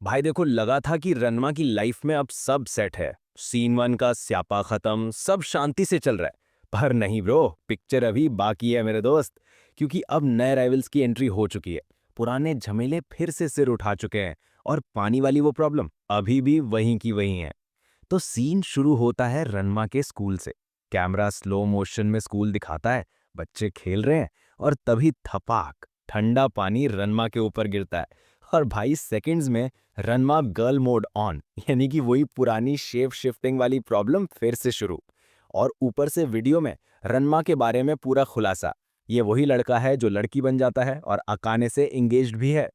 भाई देखो, लगा था कि रन्मा की लाइफ में अब सब सेट है। सीन वन का स्यापा खत्म, सब शांति से चल रहा है। पर नहीं ब्रो, पिक्चर अभी बाकी है मेरे दोस्त। क्योंकि अब नए राइवल्स की एंट्री हो चुकी है। पुराने झमेले फिर से सिर उठा चुके हैं। और पानी वाली वो प्रॉब्लम अभी भी वहीं की वहीं है। तो सीन शुरू होता है रन्मा के स्कूल से। कैमरा स्लो मोशन में स्कूल दिखाता है। बच्चे खेल रहे हैं। और तभी थपाक, ठंडा पानी रन्मा के ऊपर गिरता है। और भाई सेकंड्स में रन्मा गर्ल मोड ऑन, यानी कि वही पुरानी शेप शिफ्टिंग वाली प्रॉब्लम फिर से शुरू। और ऊपर से वीडियो में रन्मा के बारे में पूरा खुलासा। ये वही लड़का है जो लड़की बन जाता है और अकाने से एंगेज्ड भी है।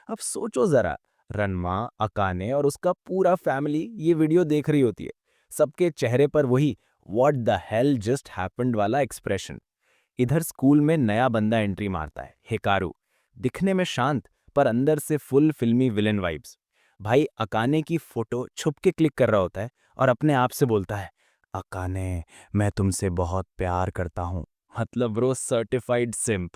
अब सोचो जरा, रन्मा, अकाने और उसका पूरा फैमिली ये वीडियो देख रही होती है। सबके चेहरे पर वही "what the hell just happened" वाला एक्सप्रेशन। इधर स्कूल में नया बंदा एंट्री मारता है, हिकारू। दिखने में शांत, पर अंदर से फुल फिल्मी विलेन वाइब्स। भाई अकाने की फोटो छुप के क्लिक कर रहा होता है और अपने आप से बोलता है, अकाने, मैं तुमसे बहुत प्यार करता हूँ। मतलब ब्रो, सर्टिफाइड सिंप।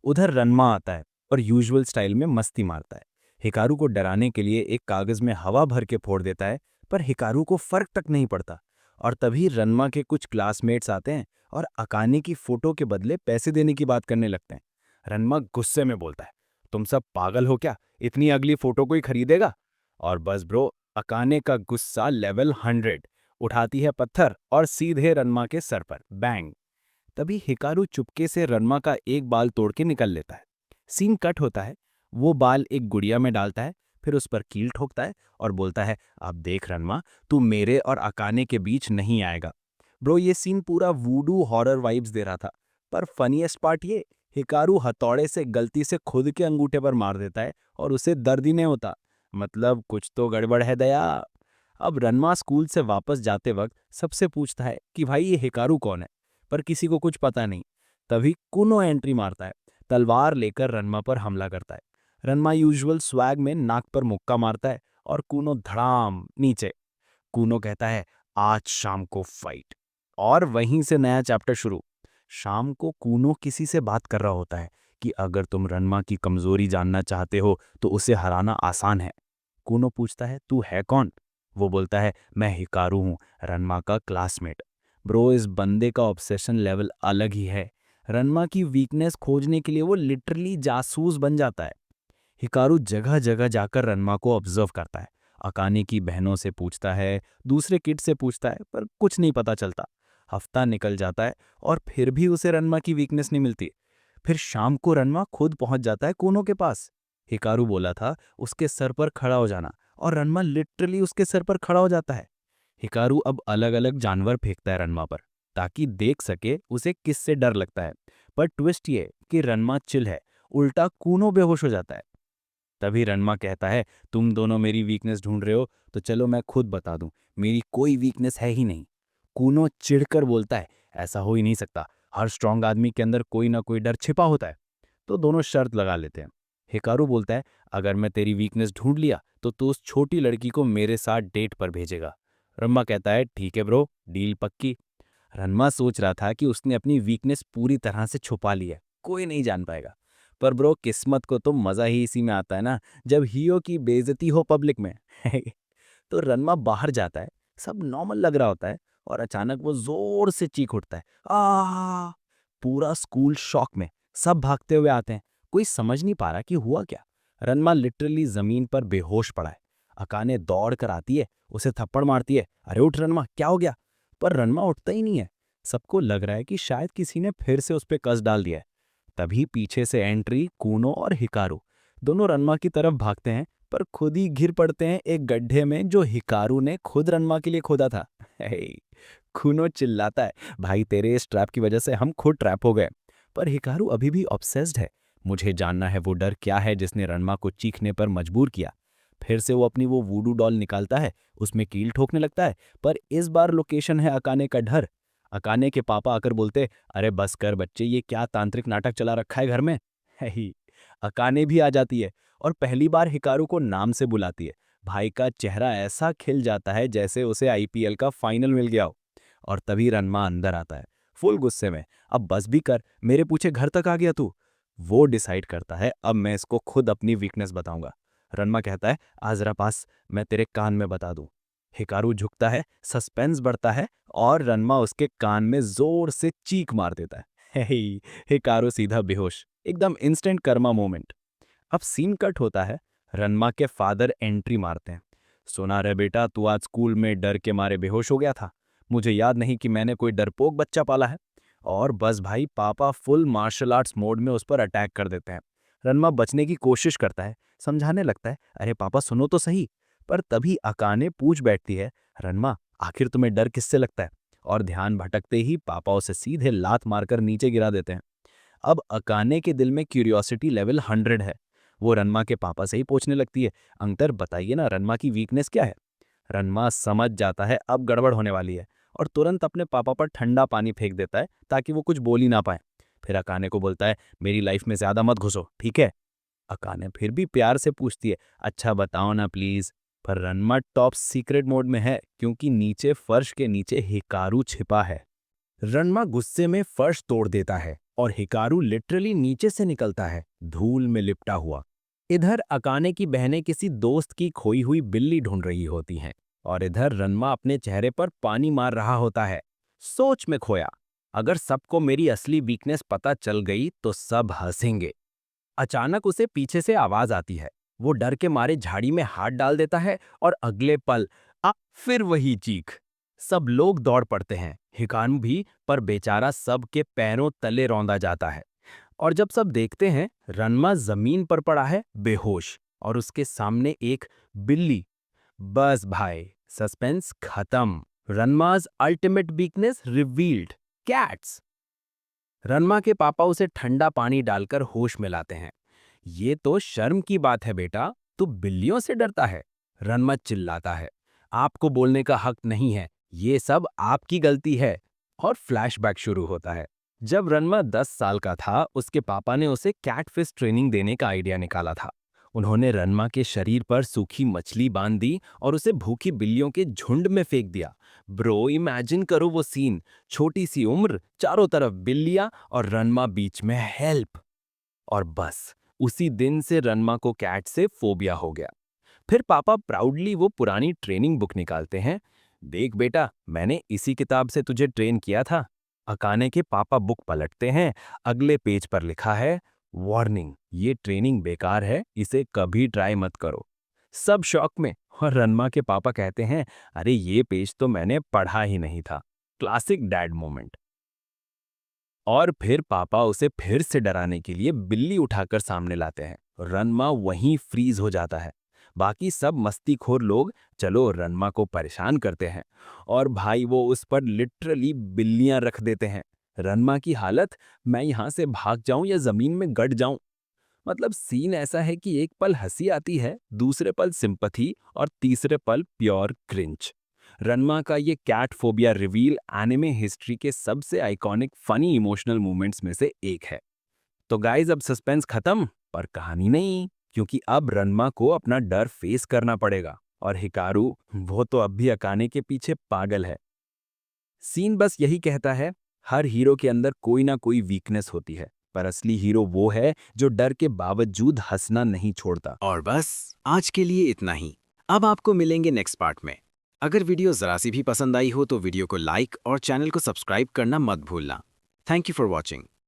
उधर रन्मा आता है और यूजुअल स्टाइल में मस्ती मारता है। हिकारू को डराने के लिए एक कागज में हवा भर के फोड़ देता है। पर हिकारू को फर्क तक नहीं पड़ता। और तभी रन्मा के कुछ क्लासमेट्स आते हैं और अकाने की फोटो के बदले पैसे देने की बात करने लगते हैं। रन्मा गुस्से में बोलता है, तुम सब पागल हो क्या? इतनी अगली फोटो कोई खरीदेगा? और बस ब्रो, अकाने का गुस्सा लेवल 100। उठाती है पत्थर और सीधे रन्मा के सर पर बैंग। तभी हिकारू चुपके से रन्मा का एक बाल तोड़ के निकल लेता है। सीन कट होता है। वो बाल एक गुड़िया में डालता है, फिर उस पर कील ठोकता है और बोलता है, अब देख रन्मा, तू मेरे और अकाने के बीच नहीं आएगा। ब्रो, ये सीन पूरा वूडू हॉरर वाइब्स दे रहा था। पर फनीएस्ट पार्ट ये, हिकारू हथौड़े से गलती से खुद के अंगूठे पर मार देता है और उसे दर्द ही नहीं होता। मतलब कुछ तो गड़बड़ है दया। अब रन्मा स्कूल से वापस जाते वक्त सबसे पूछता है कि भाई ये हिकारू कौन है। पर किसी को कुछ पता नहीं। तभी कुनो एंट्री मारता है। तलवार लेकर रन्मा पर हमला करता है। रन्मा यूजुअल स्वैग में नाक पर मुक्का मारता है और कूनो धड़ाम नीचे। कूनो कहता है, आज शाम को फाइट। और वहीं से नया चैप्टर शुरू। शाम को कूनो किसी से बात कर रहा होता है कि अगर तुम रन्मा की कमजोरी जानना चाहते हो तो उसे हराना आसान है। कूनो पूछता है, तू है कौन? वो बोलता है, मैं हिकारू हूँ, रन्मा का क्लासमेट। ब्रो, इस बंदे का ऑब्सेशन लेवल अलग ही है। रन्मा की वीकनेस खोजने के लिए वो लिटरली जासूस बन जाता है। हिकारू जगह जगह जाकर रन्मा को ऑब्जर्व करता है। अकाने की बहनों से पूछता है, दूसरे किड से पूछता है, पर कुछ नहीं पता चलता। हफ्ता निकल जाता है और फिर भी उसे रन्मा की वीकनेस नहीं मिलती। फिर शाम को रन्मा खुद पहुंच जाता है कोनो के पास। हिकारू बोला था उसके सर पर खड़ा हो जाना, और रन्मा लिटरली उसके सर पर खड़ा हो जाता है। हिकारू अब अलग अलग जानवर फेंकता है रन्मा पर, ताकि देख सके उसे किससे डर लगता है। पर ट्विस्ट ये कि रन्मा चिल है, उल्टा कूनो बेहोश हो जाता है। तभी रन्मा कहता है, तुम दोनों मेरी वीकनेस ढूंढ रहे हो, तो चलो मैं खुद बता दूं, मेरी कोई वीकनेस है ही नहीं। कूनो चिढ़कर बोलता है, ऐसा हो ही नहीं सकता, हर स्ट्रांग आदमी के अंदर कोई ना कोई डर छिपा होता है। तो दोनों शर्त लगा लेते हैं। हिकारू बोलता है, अगर मैं तेरी वीकनेस ढूंढ लिया तो तू उस छोटी लड़की को मेरे साथ डेट पर भेजेगा। रम्मा कहता है, ठीक है ब्रो, डील पक्की। रन्मा सोच रहा था कि उसने अपनी वीकनेस पूरी तरह से छुपा ली है, कोई नहीं जान पाएगा। पर ब्रो, किस्मत को तो मजा ही इसी में आता है ना, जब हीरो की बेइज्जती हो पब्लिक में। तो रन्मा बाहर जाता है। सब नॉर्मल लग रहा होता है। और अचानक वो जोर से चीख उठता है, आ! पूरा स्कूल शॉक में। सब भागते हुए आते हैं। कोई समझ नहीं पा रहा कि हुआ क्या। रन्मा लिटरली जमीन पर बेहोश पड़ा है। अकाने दौड़ कर आती है, उसे थप्पड़ मारती है, अरे उठ रन्मा, क्या हो गया? पर रन्मा उठता ही नहीं है। सबको लग रहा है कि शायद किसी ने फिर से उस पर कस डाल दिया है। तभी पीछे से एंट्री कूनो और हिकारू। दोनों रन्मा की तरफ भागते हैं, पर खुद ही घिर पड़ते हैं एक गड्ढे में जो हिकारू ने खुद रन्मा के लिए खोदा था। हे, कूनो चिल्लाता है, भाई तेरे इस ट्रैप की वजह से हम खुद ट्रैप हो गए। पर हिकारू अभी भी ऑब्सेस्ड है। मुझे जानना है वो डर क्या है जिसने रन्मा को चीखने पर मजबूर किया। फिर से वो अपनी वो वूडू डॉल निकालता है, उसमें कील ठोकने लगता है। पर इस बार लोकेशन है अकाने का डर। अकाने के पापा आकर बोलते, अरे बस कर बच्चे, ये क्या तांत्रिक नाटक चला रखा है घर में? है ही। अकाने भी आ जाती है और पहली बार हिकारू को नाम से बुलाती है। भाई का चेहरा ऐसा खिल जाता है जैसे उसे आईपीएल का फाइनल मिल गया हो। और तभी रन्मा अंदर आता है, फुल गुस्से में, अब बस भी कर, मेरे पूछे घर तक आ गया तू। वो डिसाइड करता है, अब मैं इसको खुद अपनी वीकनेस बताऊंगा। रन्मा कहता है, आ जरा पास, मैं तेरे कान में बता दूं। हिकारू झुकता है, सस्पेंस बढ़ता है और रन्मा उसके कान में जोर से चीख मार देता है। हे, हिकारू सीधा बेहोश, एकदम इंस्टेंट कर्मा मोमेंट। अब सीन कट होता है, रन्मा के फादर एंट्री मारते हैं। सुना रे बेटा, तू आज स्कूल में डर के मारे बेहोश हो गया था। मुझे याद नहीं कि मैंने कोई डरपोक बच्चा पाला है। और बस भाई, पापा फुल मार्शल आर्ट्स मोड में उस पर अटैक कर देते हैं। रन्मा बचने की कोशिश करता है, समझाने लगता है, अरे पापा सुनो तो सही। पर तभी अकाने पूछ बैठती है, रन्मा आखिर तुम्हें डर किससे लगता है? और ध्यान भटकते ही पापा उसे सीधे लात मारकर नीचे गिरा देते हैं। अब अकाने के दिल में क्यूरियोसिटी लेवल 100 है। वो रन्मा के पापा से ही पूछने लगती है, अंकल बताइए ना, रन्मा की वीकनेस क्या है? रन्मा समझ जाता है अब गड़बड़ होने वाली है और तुरंत अपने पापा पर ठंडा पानी फेंक देता है ताकि वो कुछ बोल ही ना पाए। फिर अकाने को बोलता है, मेरी लाइफ में ज्यादा मत घुसो, ठीक है? अकाने फिर भी प्यार से पूछती है, अच्छा बताओ ना प्लीज। पर रन्मा टॉप सीक्रेट मोड में है क्योंकि नीचे फर्श के नीचे हिकारू छिपा है। रन्मा गुस्से में फर्श तोड़ देता है और हिकारू लिटरली नीचे से निकलता है, धूल में लिपटा हुआ। इधर अकाने की बहनें किसी दोस्त की खोई हुई बिल्ली ढूंढ रही होती हैं और इधर रन्मा अपने चेहरे पर पानी मार रहा होता है, सोच में खोया। अगर सबको मेरी असली वीकनेस पता चल गई तो सब हंसेंगे। अचानक उसे पीछे से आवाज आती है। वो डर के मारे झाड़ी में हाथ डाल देता है और अगले पल फिर वही चीख। सब लोग दौड़ पड़ते हैं, हिकारू भी, पर बेचारा सब के पैरों तले रौंदा जाता है। और जब सब देखते हैं, रन्मा जमीन पर पड़ा है बेहोश और उसके सामने एक बिल्ली। बस भाई, सस्पेंस खत्म। रन्माज अल्टीमेट वीकनेस रिवील्ड, कैट्स। रन्मा के पापा उसे ठंडा पानी डालकर होश में लाते हैं। ये तो शर्म की बात है बेटा, तू बिल्लियों से डरता है? रन्मा चिल्लाता है, आपको बोलने का हक नहीं है, ये सब आपकी गलती है। और फ्लैशबैक शुरू होता है। जब रन्मा 10 साल का था, उसके पापा ने उसे कैटफिश ट्रेनिंग देने का आइडिया निकाला था। उन्होंने रन्मा के शरीर पर सूखी मछली बांध दी और उसे भूखी बिल्लियों के झुंड में फेंक दिया। ब्रो, इमेजिन करो वो सीन, छोटी सी उम्र, चारों तरफ बिल्लियां और रन्मा बीच में, हेल्प। और बस उसी दिन से रन्मा को कैट से फोबिया हो गया। फिर पापा प्राउडली वो पुरानी ट्रेनिंग बुक निकालते हैं, देख बेटा, मैंने इसी किताब से तुझे ट्रेन किया था। अकाने के पापा बुक पलटते हैं, अगले पेज पर लिखा है, वार्निंग, ये ट्रेनिंग बेकार है, इसे कभी ट्राई मत करो। सब शॉक में, और रन्मा के पापा कहते हैं, अरे ये पेज तो मैंने पढ़ा ही नहीं था। Classic dad moment. और फिर पापा उसे फिर से डराने के लिए बिल्ली उठाकर सामने लाते हैं। रन्मा वहीं फ्रीज हो जाता है। बाकी सब मस्तीखोर लोग चलो रन्मा को परेशान करते हैं और भाई वो उस पर लिटरली बिल्लियां रख देते हैं। रन्मा की हालत, मैं यहां से भाग जाऊं या जमीन में गड़ जाऊं। मतलब सीन ऐसा है कि एक पल हंसी आती है, दूसरे पल सिंपथी और तीसरे पल प्योर क्रिंच। रन्मा का ये cat phobia reveal anime history के सबसे आइकॉनिक फनी इमोशनल मोमेंट्स में से एक है। तो गाइज, अब सस्पेंस खत्म, पर कहानी नहीं, क्योंकि अब रन्मा को अपना डर फेस करना पड़ेगा और हिकारू, वो तो अब भी अकाने के पीछे पागल है। सीन बस यही कहता है, हर हीरो के अंदर कोई ना कोई वीकनेस होती है, पर असली हीरो वो है जो डर के बावजूद हंसना नहीं छोड़ता। और बस आज के लिए इतना ही। अब आपको मिलेंगे नेक्स्ट पार्ट में। अगर वीडियो जरा सी भी पसंद आई हो तो वीडियो को लाइक और चैनल को सब्सक्राइब करना मत भूलना। Thank you for watching.